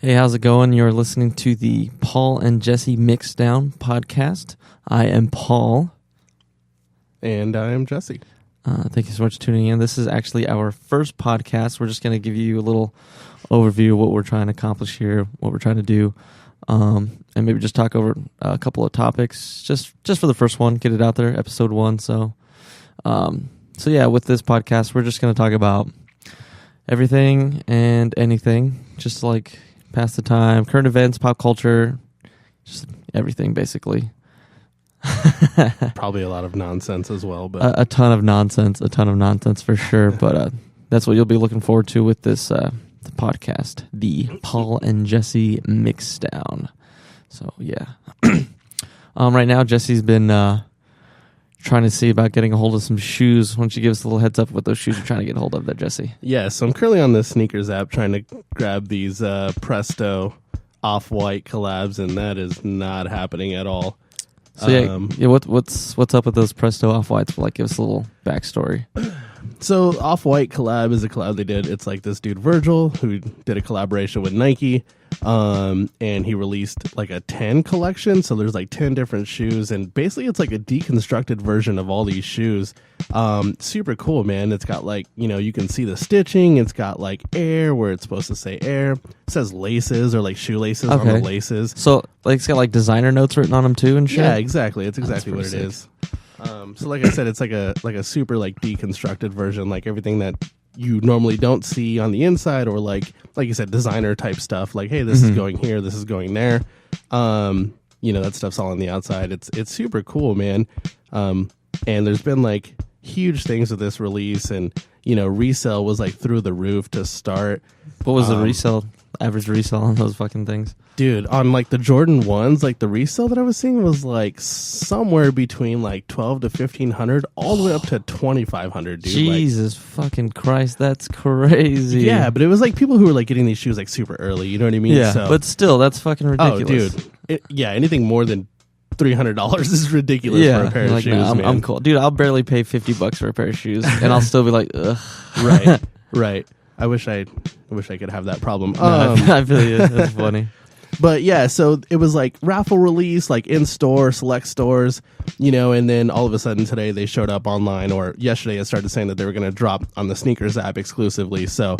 Hey, how's it going? You're listening to the Paul and Jesse Mixdown podcast. I am Paul. And I am Jesse. Thank you so much for tuning in. This is actually our first podcast. We're just going to give you a little overview of what we're trying to accomplish here, what we're trying to do, and maybe just talk over a couple of topics just for the first one, get it out there, episode 1. So yeah, with this podcast, we're just going to talk about everything and anything, just like pass the time, current events, pop culture, just everything basically. Probably a lot of nonsense as well, but a ton of nonsense for sure. But that's what you'll be looking forward to with this the podcast, the Paul and Jesse Mixdown. So yeah, right now Jesse's been trying to see about getting a hold of some shoes. Why don't you give us a little heads up what those shoes you're trying to get a hold of there, Jesse? yeah. So I'm currently on the sneakers app trying to grab these Presto Off-White collabs, and that is not happening at all. So yeah, what's up with those Presto Off-Whites? Like, give us a little backstory. So Off-White collab is a collab they did. It's like this dude Virgil who did a collaboration with Nike, and he released like a 10 collection. So there's like 10 different shoes, and basically it's like a deconstructed version of all these shoes. Super cool, man. It's got like, you can see the stitching. It's got like air where it's supposed to say air. It says laces or like shoelaces on the laces. So like it's got like designer notes written on them too and shit? Yeah, exactly. It's exactly what it is. So like I said, it's like a super like deconstructed version, like everything that you normally don't see on the inside, or like you said, designer type stuff. Like, hey, this is going here, this is going there. That stuff's all on the outside. It's super cool, man. And there's been like huge things with this release, and resale was like through the roof to start. What was the average resale on those fucking things? Dude, on like the Jordan 1s, like the resale that I was seeing was like somewhere between like $1,200 to $1,500 all the way up to $2,500, dude. Jesus fucking Christ, that's crazy. Yeah, but it was like people who were like getting these shoes like super early, you know what I mean? Yeah, but still, that's fucking ridiculous. Oh, dude. Anything more than $300 is ridiculous for a pair of shoes, man. I'm cool. Dude, I'll barely pay $50 for a pair of shoes, and I'll still be like, ugh. Right. I wish I could have that problem. No, I feel you. That's funny. But yeah, so it was like raffle release, like in store, select stores, and then all of a sudden today they showed up online, or yesterday it started saying that they were going to drop on the sneakers app exclusively. So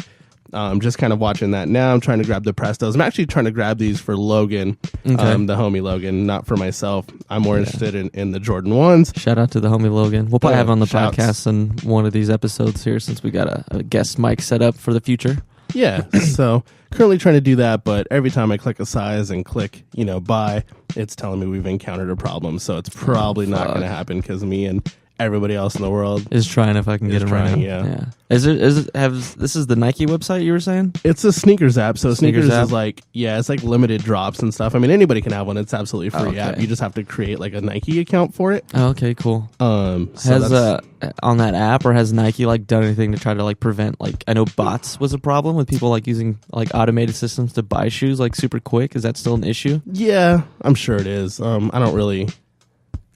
I'm just kind of watching that now. I'm trying to grab the Prestos. I'm actually trying to grab these for Logan, the homie Logan, not for myself. I'm more interested in the Jordan 1s. Shout out to the homie Logan. We'll probably have him on the podcast in one of these episodes here, since we got a guest mic set up for the future. Yeah, so currently trying to do that, but every time I click a size and click, buy, it's telling me we've encountered a problem. So it's probably not going to happen, because me and everybody else in the world is trying if I can get it right. Yeah. This is the Nike website you were saying? It's a sneakers app. So sneakers is like, it's like limited drops and stuff. I mean, anybody can have one. It's absolutely free app. You just have to create like a Nike account for it. Oh, okay, cool. So on that app, or has Nike like done anything to try to like prevent, like, I know bots was a problem with people like using like automated systems to buy shoes like super quick. Is that still an issue? Yeah, I'm sure it is. I don't really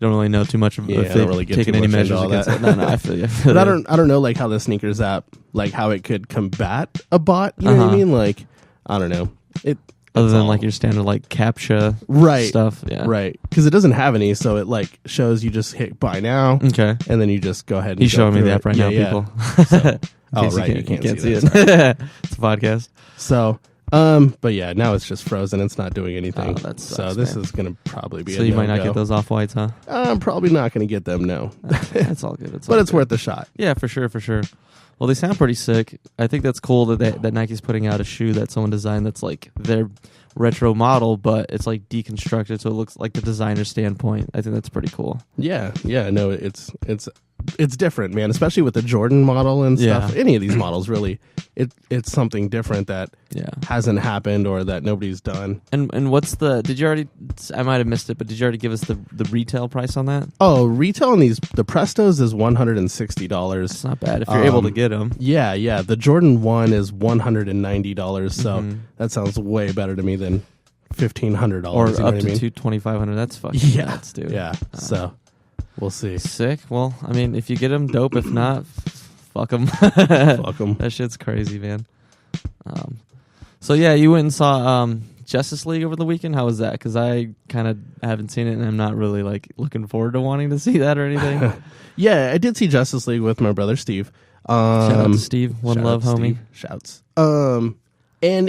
know too much of I don't really get taking too any much measures into all against that. it. No, I feel you. But I don't know like how the sneakers app, like how it could combat a bot. You know what I mean? Like, I don't know. Other than like your standard like CAPTCHA stuff. Yeah. Right. Because it doesn't have any, so it like shows you just hit buy now. Okay. And then you just go ahead and he's showing me the app right now, people. So, you can't see it. It's a podcast. So but yeah, now it's just frozen. It's not doing anything. That sucks, so this is going to probably be so you might not get those Off-Whites, huh? I'm probably not going to get them, no. That's all good. But it's worth a shot. Yeah, for sure. Well, they sound pretty sick. I think that's cool that Nike's putting out a shoe that someone designed that's like their retro model, but it's like deconstructed, so it looks like the designer standpoint. I think that's pretty cool. Yeah. No, it's different, man. Especially with the Jordan model and stuff. Any of these models, really, it's something different that hasn't happened or that nobody's done. And what's did you already? I might have missed it, but did you already give us the retail price on that? Oh, retail on the Prestos is $160. It's not bad if you're able to get them. Yeah. The Jordan 1 is $190, so that sounds way better to me than $1,500 or you know up what to I mean? $2,500. That's fucking nuts, dude. Yeah. So we'll see. Sick. Well, I mean, if you get them, dope. If not, fuck them. Fuck them. That shit's crazy, man. So yeah, you went and saw Justice League over the weekend. How was that? Because I kind of haven't seen it, and I'm not really like looking forward to wanting to see that or anything. Yeah, I did see Justice League with my brother Steve. Shout out to Steve, one shout love, out to homie. Steve. Shouts. And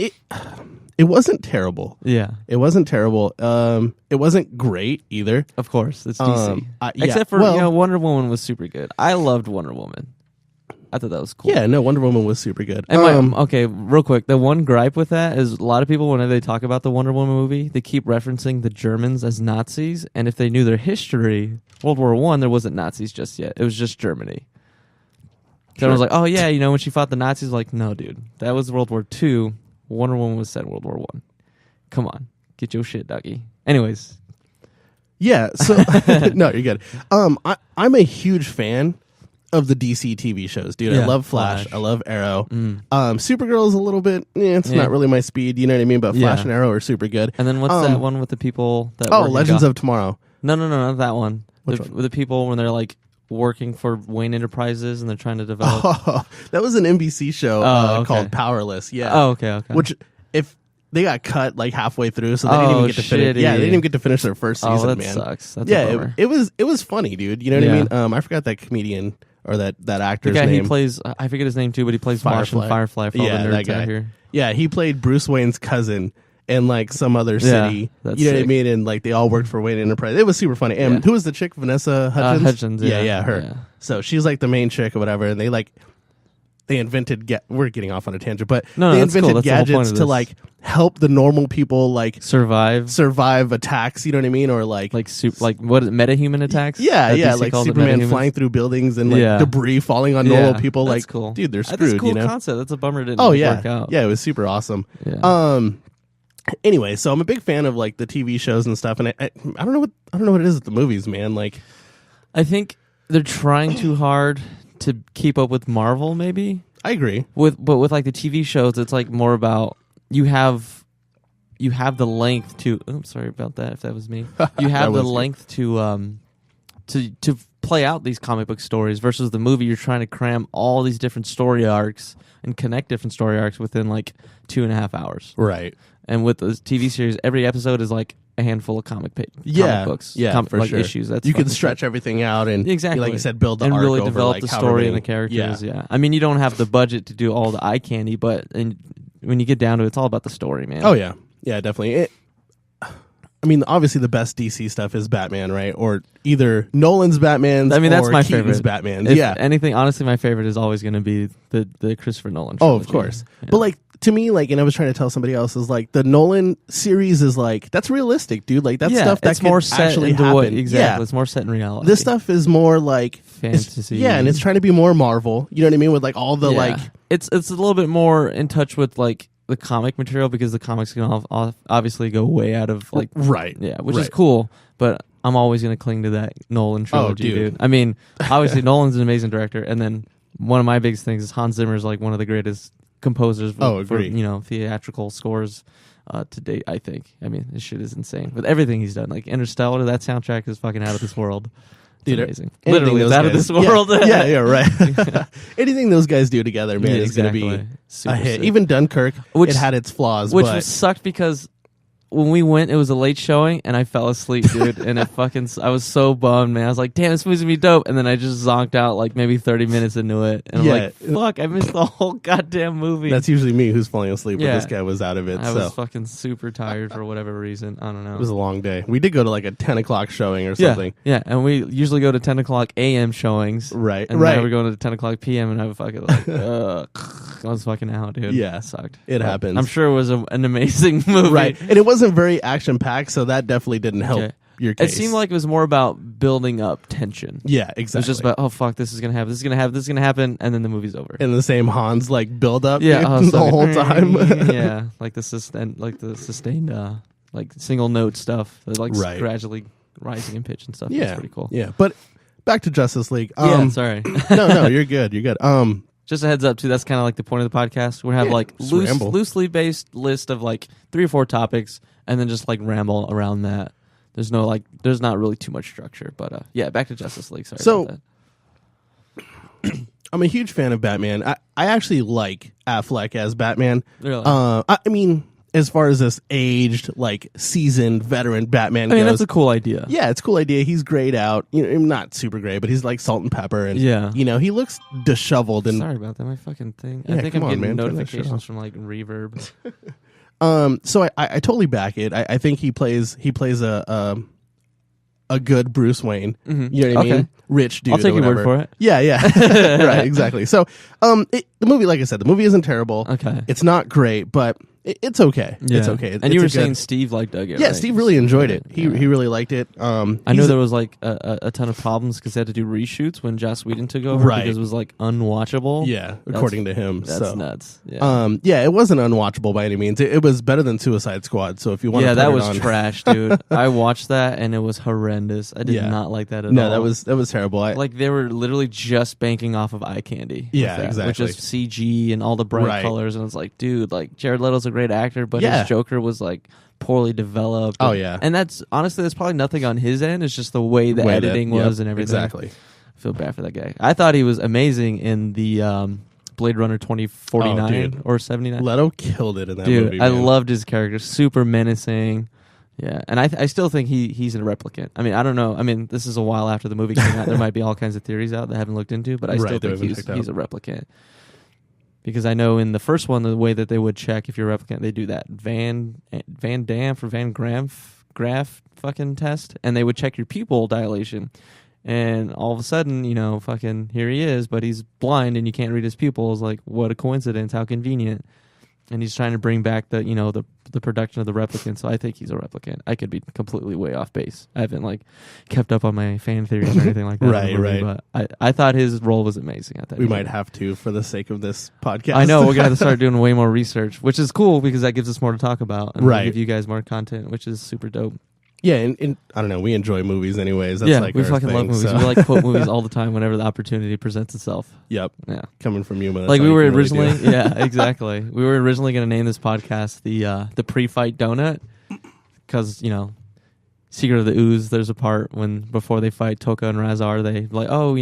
it wasn't terrible. Yeah, It wasn't terrible. It wasn't great either. of course, it's DC. yeah, Except for well- Wonder Woman was super good. I loved Wonder Woman. I thought that was cool. Yeah, no, Wonder Woman was super good. And okay, real quick, the one gripe with that is a lot of people, whenever they talk about the Wonder Woman movie, they keep referencing the Germans as Nazis, and if they knew their history, World War I, there wasn't Nazis just yet. It was just Germany. So everyone's like, oh yeah, when she fought the Nazis, like, no, dude, that was World War II. Wonder Woman was set in World War I. Come on, get your shit, doggy. Anyways. Yeah, so no, you're good. I'm a huge fan of the DC TV shows, dude. Yeah, I love Flash. Flash. I love Arrow. Supergirl is a little bit, it's not really my speed. You know what I mean? But Flash Yeah. and Arrow are super good. And then what's that one with the people that Oh, work in Legends of Tomorrow. No, not that one. Which the, one? With the people when they're like working for Wayne Enterprises and they're trying to develop. Oh, that was an NBC show Okay. called Powerless. Yeah. Oh, okay. Which if they got cut like halfway through, so they didn't even get to finish. shitty. Yeah, they didn't even get to finish their first season. Oh, that man. sucks. That's a Yeah, bummer. it was funny, dude. You know what I Yeah. mean? I forgot that comedian or that The actor's guy name. he plays, I forget his name too, but he plays Martian Firefly for all Yeah, the that nerds guy. out here. Yeah, he played Bruce Wayne's cousin in like some other Yeah, city. that's You know what I sick. mean? And like they all worked for Wayne Enterprise. It was super funny. And Yeah. who was the chick? Vanessa Hudgens. Hudgens, yeah. her. Yeah. So she's like the main chick or whatever. And they invented. We're getting off on a tangent, but No, they that's cool. invented That's the whole point gadgets of to this. like help the normal people like Survive attacks. You know what I mean? Or like like what is it, metahuman attacks? yeah, That yeah, DC like calls it Superman metahumans? flying through buildings and like Yeah. debris falling on normal Yeah, people. that's Like, cool. dude, they're That's a screwed. cool You know? concept. That's a bummer it didn't Oh work yeah, out. yeah, it was super awesome. Yeah. Anyway, so I'm a big fan of like the TV shows and stuff, and I don't know what it is with the movies, man. Like, I think they're trying too hard to keep up with Marvel, maybe. I agree. But with like the TV shows, it's like more about you have the length to. Oh, I'm sorry about that. If that was me, you have the was you. length to play out these comic book stories versus the movie. You're trying to cram all these different story arcs and connect different story arcs within like 2.5 hours. Right. And with this TV series, every episode is like a handful of comic books, Yeah, for like sure. issues. That's you can fucking stretch everything out and Exactly. like you said, build the and arc really over, develop like, the however story many- and the characters. Yeah. Yeah, I mean, you don't have the budget to do all the eye candy, but when you get down to it, it's all about the story, man. Oh yeah, yeah, definitely. I mean, obviously the best DC stuff is Batman, right? Or either Nolan's Batman. I mean, that's or my Keaton's favorite. Batman. If Yeah. anything, honestly, my favorite is always going to be the Christopher Nolan. Oh, of trilogy. course. Yeah. But like to me, like, and I was trying to tell somebody else is like the Nolan series is like that's realistic, dude. Like that's yeah, stuff that it's could more set actually into happen. what exactly. Yeah. It's more set in reality. This stuff is more like Fantasy. Yeah, and it's trying to be more Marvel. You know what I mean? With like all the Yeah. like it's a little bit more in touch with like the comic material because the comics can obviously go way out of like right. yeah, which is Right. cool. But I'm always going to cling to that Nolan trilogy, dude. dude. I mean, obviously Nolan's an amazing director, and then one of my biggest things is Hans Zimmer is like one of the greatest composers for agree. theatrical scores to date. I think. I mean, this shit is insane with everything he's done. Like Interstellar, that soundtrack is fucking out of this world. It's Dude, amazing. anything Literally, it's those out of guys- this world. Yeah, right. Anything those guys do together, man, is going to be Super a hit. sick. Even Dunkirk, it had its flaws, which but sucked because when we went, it was a late showing, and I fell asleep, dude. And I was so bummed, man. I was like, "Damn, this movie's gonna be dope." And then I just zonked out like maybe 30 minutes into it, and I'm Yeah. like, "Fuck, I missed the whole goddamn movie." that's usually me who's falling asleep. Yeah. But this guy was out of it, I so was fucking super tired for whatever reason. I don't know. it was a long day. We did go to like a 10 o'clock showing or yeah, something. yeah, and we usually go to 10 o'clock a.m. showings, Right, and right. now we're going to 10 o'clock p.m. and I was fucking like, I was fucking out, dude. Yeah. It sucked. It But happens. I'm sure it was an amazing movie. Right, and it wasn't very action packed, so that definitely didn't help Okay. your It case. seemed like it was more about building up tension. yeah, It exactly. was just about, oh fuck, this is gonna happen, this is gonna happen, this is gonna happen, and then the movie's over. and the same Hans like build up, Yeah, dude, the so- whole time. yeah, like the sustained, like single note stuff, that like Right. gradually rising in pitch and stuff. yeah, That's pretty cool. Yeah, but back to Justice League. Yeah, sorry. no, you're good. You're good. Just a heads up too. That's kind of like the point of the podcast. We have Yeah, like just ramble. loosely based list of like 3 or 4 topics, and then just like ramble around that. There's not really too much structure, but yeah. Back to Justice League. Sorry. So- about I'm a huge fan of Batman. I actually like Affleck as Batman. Really? I mean, as far as this aged, like seasoned veteran Batman I mean, goes, that's a cool idea. yeah, it's a cool idea. He's grayed out, not super gray, but he's like salt and pepper, and Yeah. he looks disheveled. And Sorry about that. My fucking thing. Yeah, I think come I'm on, getting man. Turn that shit notifications off. from like Reverb. so I totally back it. I think he plays a good Bruce Wayne. Mhm. You know what I mean? Okay. Rich dude. I'll take or your word whatever. for it. Yeah. Right, exactly. So, the movie, like I said, the movie isn't terrible. Okay. It's not great, but it's okay. Yeah. It's okay. And It's you a were good- saying Steve dug it. yeah, right? Steve really enjoyed it. He Yeah. really liked it. I know he's there was like a ton of problems because they had to do reshoots when Joss Whedon took over Right. because it was like unwatchable. yeah, according to him. That's So, nuts. Yeah. yeah, it wasn't unwatchable by any means. It was better than Suicide Squad. So if you want, Yeah, to that put it was on, trash, dude. I watched that and it was horrendous. I did Yeah. not like that at no, all. that was terrible. Like they were literally just banking off of eye candy. with Yeah, that, exactly. Which is CG and all the bright Right. colors, and it's like, dude, like Jared Leto's a great actor, but Yeah. his Joker was like poorly developed. Oh, and- yeah. and that's honestly that's probably nothing on his end. It's just the way the Way that- editing yep, was and everything. Exactly. I feel bad for that guy. I thought he was amazing in the Blade Runner 2049 Oh, dude. or 79. Leto killed it in that Dude, movie. I man. loved his character. Super menacing. Yeah, and I still think he's a replicant. I mean, I don't know. I mean, this is a while after the movie came out. There might be all kinds of theories out that I haven't looked into, but I still Right, that think haven't he's checked out. a replicant. Because I know in the first one, the way that they would check if you're a replicant, they do that Van Damme or Van Graff fucking test, and they would check your pupil dilation. And all of a sudden, fucking here he is, but he's blind and you can't read his pupils. Like, what a coincidence! How convenient. And he's trying to bring back the production of the replicant. So I think he's a replicant. I could be completely way off base. I haven't kept up on my fan theories or anything like that. Right, right. But I thought his role was amazing. I thought We he might did. have to for the sake of this podcast. I know we're gonna have to start doing way more research, which is cool because that gives us more to talk about and Right. give you guys more content, which is super dope. Yeah, and I don't know. We enjoy movies anyways. That's yeah, like we our fucking thing, love movies. so- We quote movies all the time whenever the opportunity presents itself. Yep, Yeah. coming from you, man. Like we were originally, yeah, exactly. We were originally going to name this podcast the pre-fight donut because Secret of the Ooze. There's a part before they fight Toka and Razar, they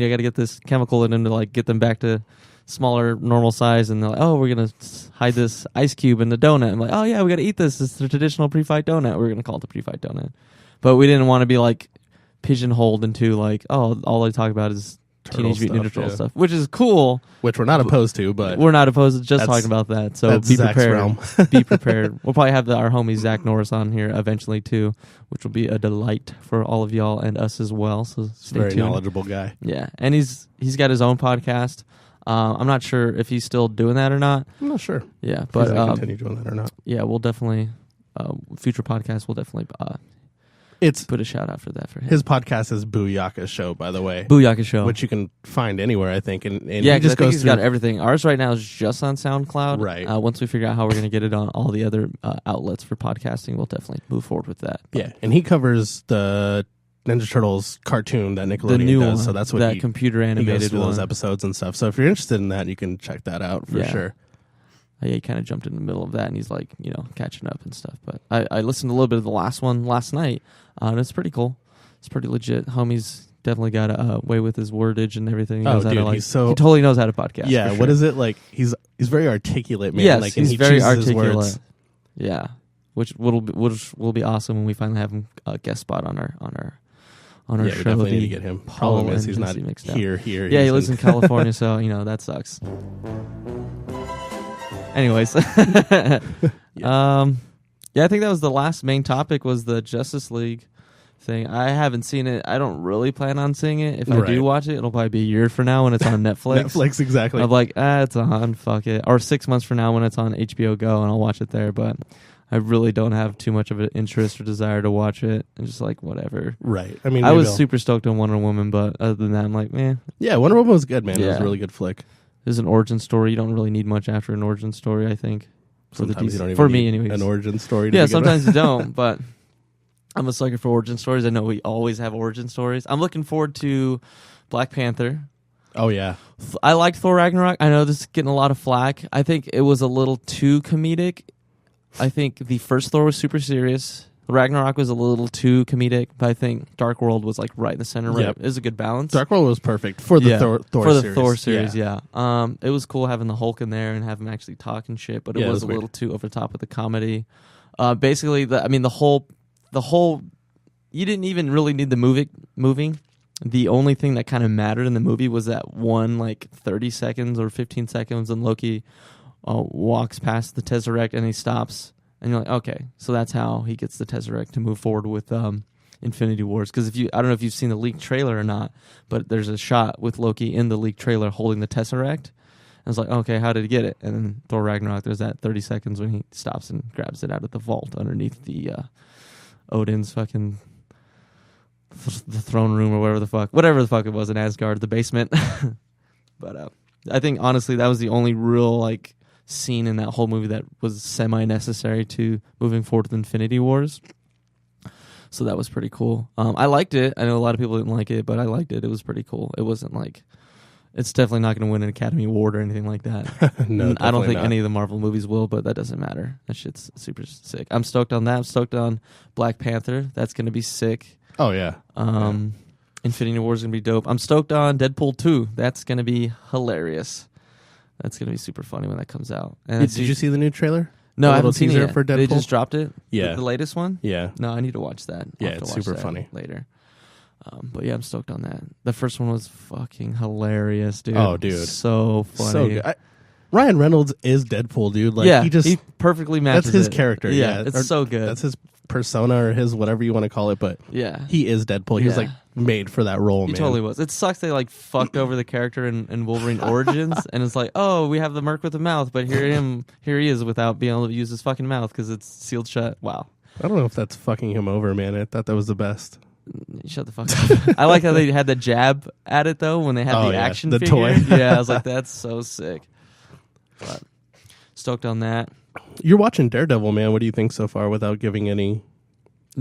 got to get this chemical in them to get them back to smaller normal size, and they're like, oh, we're gonna hide this ice cube in the donut. I'm like, oh yeah, we got to eat this. It's the traditional pre-fight donut. We're gonna call it the pre-fight donut, but we didn't want to be pigeonholed into all they talk about is Teenage Mutant Ninja Turtle stuff, which is cool. which we're not opposed to, but We're not opposed to just That's- talking about that. So that's be Zach's prepared. realm. Be prepared. We'll probably have our homie Zach Norris on here eventually too, which will be a delight for all of y'all and us as well. So stay very tuned. knowledgeable guy. Yeah, and he's got his own podcast. I'm not sure if he's still doing that or not. I'm not sure. Yeah, But but I continue doing that or not. yeah, we'll definitely future podcasts. We'll definitely It's put a shout out for that for him. his podcast is Booyaka Show, by the way, Booyaka Show. which you can find anywhere, I think. And Yeah, he because I just think goes he's through. got everything. Ours right now is just on SoundCloud. Right. Once we figure out how we're going to get it on all the other outlets for podcasting, we'll definitely move forward with that. But Yeah, and he covers the Ninja Turtles cartoon that Nickelodeon the new does. one, So that's what that he computer goes animated through one. those episodes and stuff. So if you're interested in that, you can check that out for Yeah. sure. Yeah, he kind of jumped in the middle of that, and he's catching up and stuff. But I listened to a little bit of the last one last night, and it's pretty cool. It's pretty legit. Homie's definitely got a way with his wordage and everything. He knows how dude, to, he's so he totally knows how to podcast. yeah. for What sure. is it like? He's very articulate, man. Yes, and he's he very chooses his articulate. words. Yeah, which will be awesome when we finally have him guest spot on our Yeah, we show. definitely need the to get him. Paul Problem is he's and not Jesse mixed up. here. Yeah, he lives in California, so that sucks. Anyways, yeah, I think that was the last main topic was the Justice League thing. I haven't seen it. I don't really plan on seeing it. If I Right. do watch it, it'll probably be a year from now when it's on Netflix. Netflix, exactly. I'm like, it's on, fuck it. Or 6 months from now when it's on HBO Go, and I'll watch it there. But I really don't have too much of an interest or desire to watch it. And just whatever. Right. I mean, I maybe was I'll- super stoked on Wonder Woman, but other than that, I'm like, Yeah, Wonder Woman was good, man. It was Yeah. a really good flick. there's an origin story. You don't really need much after an origin story, I think. For the Sometimes you DC don't even for need me, anyways. an origin story. To Yeah, begin with. sometimes you don't, but I'm a sucker for origin stories. I know we always have origin stories. I'm looking forward to Black Panther. Oh yeah, I liked Thor Ragnarok. I know this is getting a lot of flack. I think it was a little too comedic. I think the first Thor was super serious. Ragnarok was a little too comedic, but I think Dark World was like right in the center. Right, Yep. it was a good balance. Dark World was perfect for the Thor for the series. Thor series. Yeah. It was cool having the Hulk in there and have him actually talk and shit, but it was a weird. little too over the top with the comedy. Basically, the whole. You didn't even really need the moving. The only thing that kind of mattered in the movie was that one, like 30 seconds or 15 seconds, and Loki walks past the Tesseract and he stops, and you're like, okay, so that's how he gets the Tesseract to move forward with Infinity Wars. Because I don't know if you've seen the leaked trailer or not, but there's a shot with Loki in the leaked trailer holding the Tesseract. And it's like, okay, how did he get it? And then Thor Ragnarok, there's that 30 seconds when he stops and grabs it out of the vault underneath the Odin's fucking the throne room or whatever the fuck it was in Asgard, the basement. But I think honestly that was the only real like scene in that whole movie that was semi-necessary to moving forward with Infinity Wars. So that was pretty cool. I liked it. I know a lot of people didn't like it, but I liked it. It was pretty cool. It wasn't like, it's definitely not going to win an Academy Award or anything like that. No, I don't think not. any of the Marvel movies will, but that doesn't matter. That shit's super sick. I'm stoked on that. I'm stoked on Black Panther. That's going to be sick. Oh yeah. Infinity War is going to be dope. I'm stoked on Deadpool 2. That's going to be hilarious. That's going to be super funny when that comes out. And Did you see the new trailer? No, The I haven't little seen it teaser yet. for Deadpool? They just dropped it? Yeah. The latest one? Yeah. No, I need to watch that. I'll Yeah, have to it's watch super that funny. later. But yeah, I'm stoked on that. The first one was fucking hilarious, dude. Oh, dude. So funny. So good. Ryan Reynolds is Deadpool, dude. Like, yeah, he perfectly matches that's his it. character. Yeah, it's so good. That's his persona or his whatever you want to call it, but yeah. he is Deadpool. He was Yeah. like made for that role, He man. totally was. It sucks they like fucked over the character in Wolverine Origins, and it's like, oh, we have the merc with the mouth, but here he is without being able to use his fucking mouth because it's sealed shut. Wow. I don't know if that's fucking him over, man. I thought that was the best. Shut the fuck up. I like how they had the jab at it though when they had the action the figure. toy. Yeah, I was like, that's so sick. But stoked on that. You're watching Daredevil, man. What do you think so far without giving any?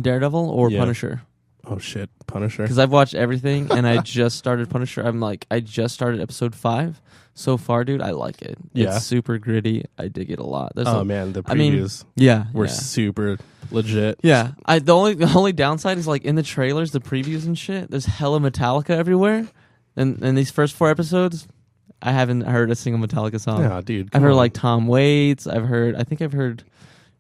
Daredevil or Yeah. Punisher? Oh shit, Punisher. Because I've watched everything and I just started Punisher. I just started episode 5. So far, dude, I like it. Yeah. It's super gritty. I dig it a lot. There's Oh a, man, the I mean, previews yeah, were yeah. super legit. Yeah, the only downside is like in the trailers, the previews and shit. There's hella Metallica everywhere, and these first 4 episodes, I haven't heard a single Metallica song. Yeah, dude. I've come heard on. like Tom Waits. I think I've heard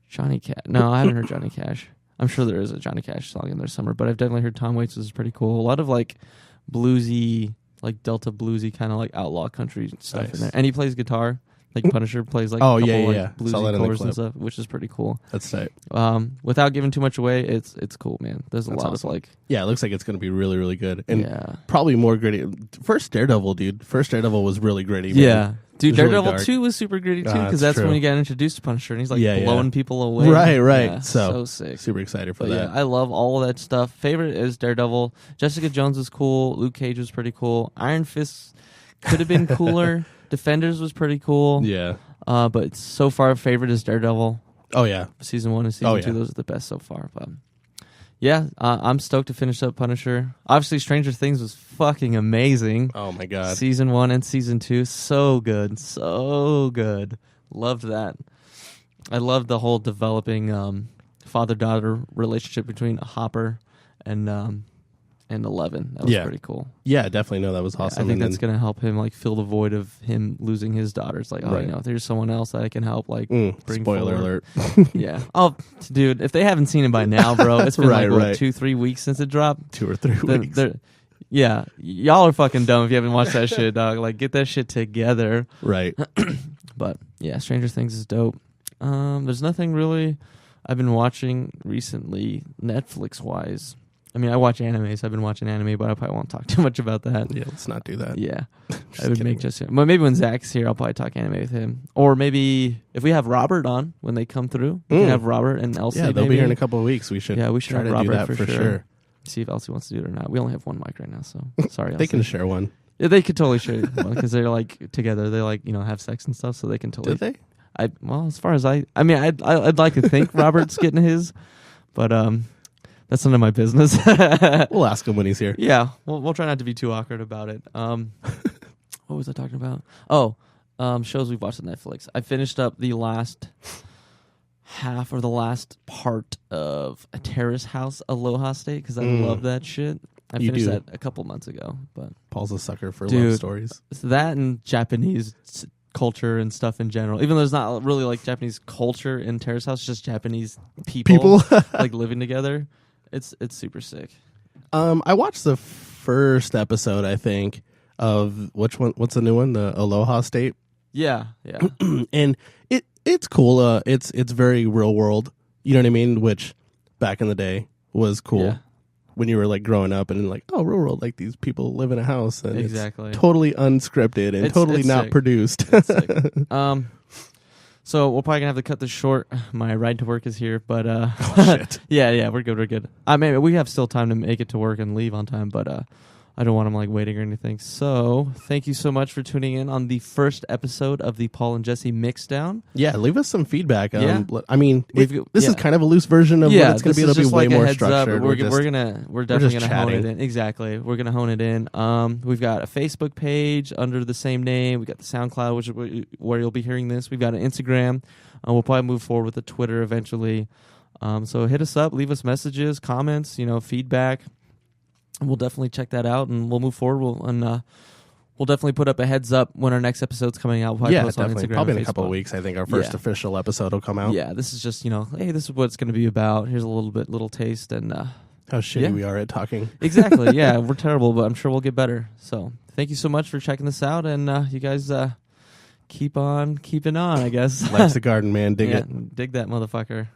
Johnny Cash. No, I haven't heard Johnny Cash. I'm sure there is a Johnny Cash song in there somewhere, but I've definitely heard Tom Waits is pretty cool. A lot of like bluesy, like Delta bluesy kind of like outlaw country stuff Nice. in there, and he plays guitar. Like Punisher plays like Oh, a couple, yeah, yeah, like, yeah. Saw that bluesy in the chords and clip. stuff, which is pretty cool. That's tight. Without giving too much away, it's cool, man. There's a That's lot awesome. of like, Yeah, it looks like it's going to be really, really good, and yeah, probably more gritty. First Daredevil, dude. First Daredevil was really gritty. Man. yeah. Dude, It was really Daredevil dark. 2 was super gritty too, Ah, because that's that's when true. he got introduced to Punisher, and he's like Yeah, yeah. blowing people away. Right. Yeah, So sick. super excited for But that. yeah, I love all of that stuff. Favorite is Daredevil. Jessica Jones was cool. Luke Cage was pretty cool. Iron Fist could have been cooler. Defenders was pretty cool. Yeah. But so far, favorite is Daredevil. Oh yeah. Season 1 and season Oh, 2, yeah. those are the best so far. But yeah, I'm stoked to finish up Punisher. Obviously, Stranger Things was fucking amazing. Oh my god. Season 1 and season 2, so good, so good. Loved that. I loved the whole developing father-daughter relationship between Hopper and 11. That was Yeah. pretty cool. Yeah, definitely. No, that was awesome. I think And that's then- gonna help him like fill the void of him losing his daughter. It's like, oh, Right. you know, if there's someone else that I can help, like, bring spoiler forward. alert. Yeah. Oh, dude, if they haven't seen it by now, bro, it's been Right, like what, right. 2-3 weeks since it dropped. 2 or 3 weeks. Yeah, y'all are fucking dumb if you haven't watched that shit, dog. Like, get that shit together. Right. But yeah, Stranger Things is dope. There's nothing really I've been watching recently, Netflix wise. I mean, I watch anime, so I've been watching anime, but I probably won't talk too much about that. Yeah, let's not do that. Yeah, Just I would kidding. make just. Well, maybe when Zach's here, I'll probably talk anime with him, or maybe if we have Robert on when they come through, we can have Robert and Elsie. Yeah, they'll maybe. be here in a couple of weeks. We should. Yeah, we should try have to Robert do that for sure. See if Elsie wants to do it or not. We only have one mic right now, so sorry. They Elsie. can share one. Yeah, they could totally share one because they're like together. They like have sex and stuff, so they can totally. Did they? As far as I mean, I'd like to think Robert's getting his, but that's none of my business. We'll ask him when he's here. Yeah, we'll try not to be too awkward about it. What was I talking about? Oh, shows we've watched on Netflix. I finished up the last half or the last part of a Terrace House Aloha State because I love that shit. I finished that a couple months ago, but Paul's a sucker for love stories. It's that and Japanese culture and stuff in general. Even though there's not really like Japanese culture in Terrace House, it's just Japanese people like living together. It's super sick. I watched the first episode, I think, of which one? What's the new one? The Aloha State. Yeah. And it's cool. It's very real world. You know what I mean? Which back in the day was cool. Yeah. When you were like growing up and like, oh, real world, like these people live in a house and exactly. It's totally unscripted and totally not sick. produced. It's sick. So we're probably gonna have to cut this short. My ride to work is here, but oh, shit. yeah, we're good. I mean, we have still time to make it to work and leave on time, but I don't want them like waiting or anything. So thank you so much for tuning in on the first episode of the Paul and Jesse Mixdown. Yeah, leave us some feedback. Yeah. I mean, this is kind of a loose version of what it's going to be. It'll be way like more heads structured. Up. We're definitely gonna hone it in. Exactly, we're gonna hone it in. We've got a Facebook page under the same name. We got the SoundCloud, which is where you'll be hearing this. We've got an Instagram. We'll probably move forward with the Twitter eventually. So hit us up, leave us messages, comments, feedback. We'll definitely check that out, and we'll move forward. We'll definitely put up a heads up when our next episode's coming out. We'll post definitely. On Instagram probably in a couple of weeks. I think our first official episode will come out. Yeah, this is just hey, this is what it's going to be about. Here's a little taste, and how shitty we are at talking. Exactly. Yeah, we're terrible, but I'm sure we'll get better. So thank you so much for checking this out, and you guys keep on keeping on. I guess Life's a garden, man. Dig it. Dig that motherfucker.